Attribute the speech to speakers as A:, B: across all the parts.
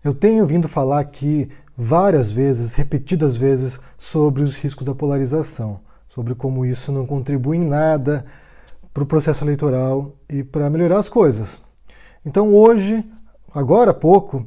A: Eu tenho vindo falar aqui várias vezes, repetidas vezes, sobre os riscos da polarização, sobre como isso não contribui em nada para o processo eleitoral e para melhorar as coisas. Então hoje, agora há pouco,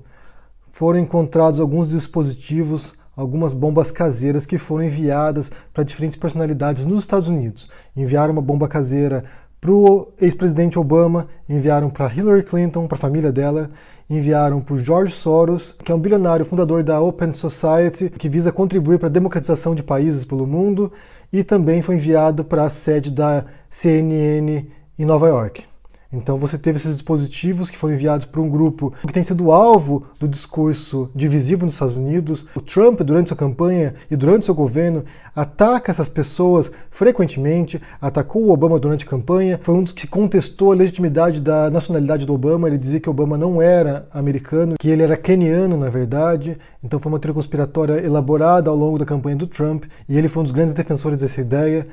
A: foram encontrados alguns dispositivos, algumas bombas caseiras que foram enviadas para diferentes personalidades nos Estados Unidos. Enviaram uma bomba caseira para o ex-presidente Obama, enviaram para Hillary Clinton, para a família dela, enviaram para o George Soros, que é um bilionário fundador da Open Society, que visa contribuir para a democratização de países pelo mundo, e também foi enviado para a sede da CNN em Nova York. Então você teve esses dispositivos que foram enviados por um grupo que tem sido alvo do discurso divisivo nos Estados Unidos. O Trump, durante sua campanha e durante seu governo, ataca essas pessoas frequentemente, atacou o Obama durante a campanha, foi um dos que contestou a legitimidade da nacionalidade do Obama. Ele dizia que o Obama não era americano, que ele era queniano, na verdade. Então foi uma teoria conspiratória elaborada ao longo da campanha do Trump, e ele foi um dos grandes defensores dessa ideia.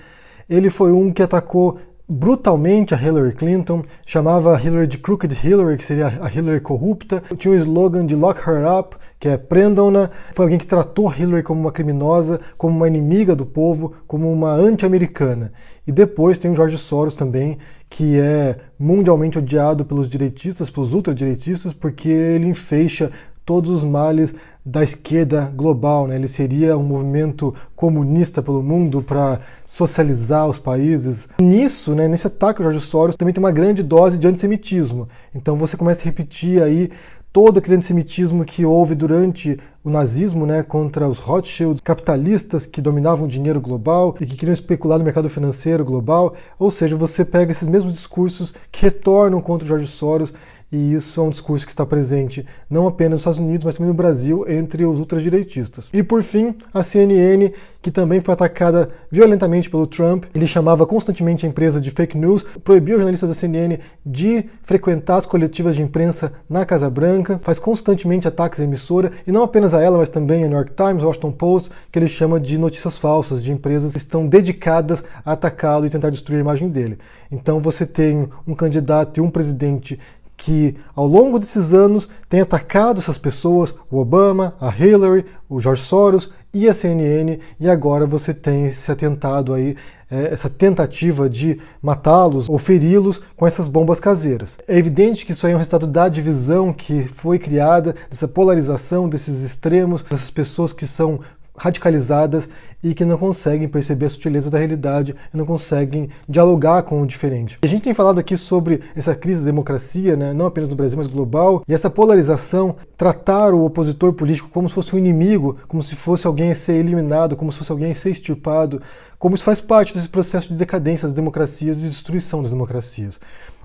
A: Ele foi um que atacou brutalmente a Hillary Clinton, chamava a Hillary de Crooked Hillary, que seria a Hillary corrupta. Tinha o slogan de Lock Her Up, que é prendam-na. Foi alguém que tratou a Hillary como uma criminosa, como uma inimiga do povo, como uma anti-americana. E depois tem o George Soros também, que é mundialmente odiado pelos direitistas, pelos ultradireitistas, porque ele enfeixa todos os males da esquerda global, né? Ele seria um movimento comunista pelo mundo para socializar os países. Nisso, né, nesse ataque ao George Soros, também tem uma grande dose de antissemitismo. Então você começa a repetir aí todo aquele antissemitismo que houve durante o nazismo, né, contra os Rothschilds, capitalistas que dominavam o dinheiro global e que queriam especular no mercado financeiro global. Ou seja, você pega esses mesmos discursos que retornam contra o George Soros, e isso é um discurso que está presente não apenas nos Estados Unidos, mas também no Brasil, entre os ultradireitistas. E por fim, a CNN, que também foi atacada violentamente pelo Trump. Ele chamava constantemente a empresa de fake news, proibiu os jornalistas da CNN de frequentar as coletivas de imprensa na Casa Branca, faz constantemente ataques à emissora, e não apenas a ela, mas também a New York Times, Washington Post, que ele chama de notícias falsas, de empresas que estão dedicadas a atacá-lo e tentar destruir a imagem dele. Então você tem um candidato e um presidente que ao longo desses anos tem atacado essas pessoas, o Obama, a Hillary, o George Soros e a CNN, e agora você tem esse atentado aí, essa tentativa de matá-los ou feri-los com essas bombas caseiras. É evidente que isso aí é um resultado da divisão que foi criada, dessa polarização, desses extremos, dessas pessoas que são radicalizadas e que não conseguem perceber a sutileza da realidade e não conseguem dialogar com o diferente. A gente tem falado aqui sobre essa crise da democracia, né, não apenas no Brasil, mas global, e essa polarização, tratar o opositor político como se fosse um inimigo, como se fosse alguém a ser eliminado, como se fosse alguém a ser extirpado, como isso faz parte desse processo de decadência das democracias e de destruição das democracias.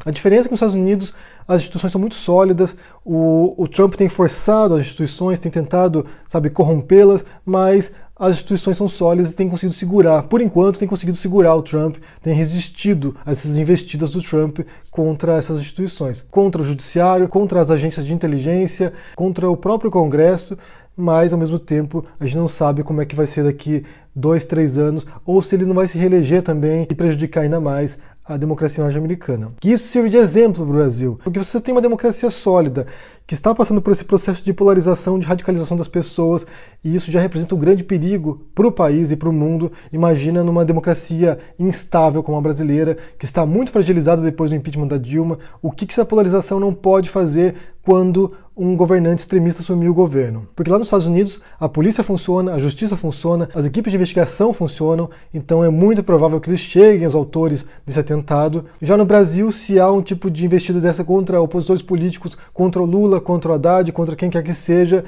A: A diferença é que nos Estados Unidos as instituições são muito sólidas, o Trump tem forçado as instituições, tem tentado, corrompê-las, mas as instituições são sólidas e têm conseguido segurar. Por enquanto, têm conseguido segurar o Trump, têm resistido a essas investidas do Trump contra essas instituições, contra o judiciário, contra as agências de inteligência, contra o próprio Congresso, mas ao mesmo tempo a gente não sabe como é que vai ser daqui 2, 3 anos, ou se ele não vai se reeleger também e prejudicar ainda mais a democracia norte-americana. Que isso sirva de exemplo para o Brasil, porque você tem uma democracia sólida, que está passando por esse processo de polarização, de radicalização das pessoas, e isso já representa um grande perigo para o país e para o mundo. Imagina numa democracia instável como a brasileira, que está muito fragilizada depois do impeachment da Dilma, o que essa polarização não pode fazer quando um governante extremista assumiu o governo. Porque lá nos Estados Unidos a polícia funciona, a justiça funciona, as equipes de investigação funcionam, então é muito provável que eles cheguem aos autores desse atentado. Já no Brasil, se há um tipo de investida dessa contra opositores políticos, contra o Lula, contra o Haddad, contra quem quer que seja,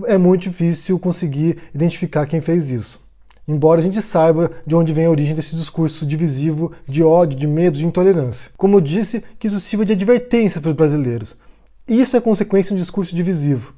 A: é muito difícil conseguir identificar quem fez isso. Embora a gente saiba de onde vem a origem desse discurso divisivo, de ódio, de medo, de intolerância. Como eu disse, que isso sirva de advertência para os brasileiros. Isso é consequência de um discurso divisivo,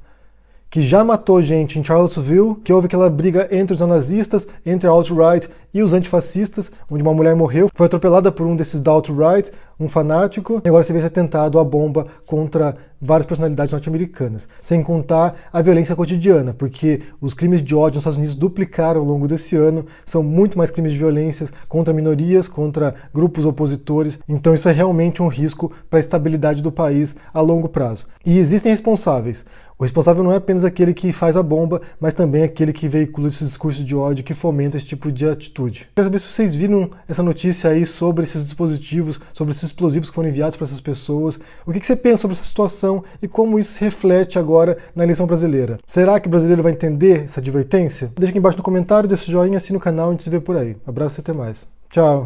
A: que já matou gente em Charlottesville, que houve aquela briga entre os neonazistas, entre a alt-right e os antifascistas, onde uma mulher morreu, foi atropelada por um desses da alt-right, um fanático, e agora você vê esse atentado à bomba contra várias personalidades norte-americanas. Sem contar a violência cotidiana, porque os crimes de ódio nos Estados Unidos duplicaram ao longo desse ano, são muito mais crimes de violência contra minorias, contra grupos opositores, então isso é realmente um risco para a estabilidade do país a longo prazo. E existem responsáveis. O O responsável não é apenas aquele que faz a bomba, mas também aquele que veicula esse discurso de ódio que fomenta esse tipo de atitude. Quero saber se vocês viram essa notícia aí sobre esses dispositivos, sobre esses explosivos que foram enviados para essas pessoas. O que você pensa sobre essa situação e como isso se reflete agora na eleição brasileira? Será que o brasileiro vai entender essa advertência? Deixa aqui embaixo no comentário, deixa o joinha, assina o canal e a gente se vê por aí. Abraço e até mais. Tchau!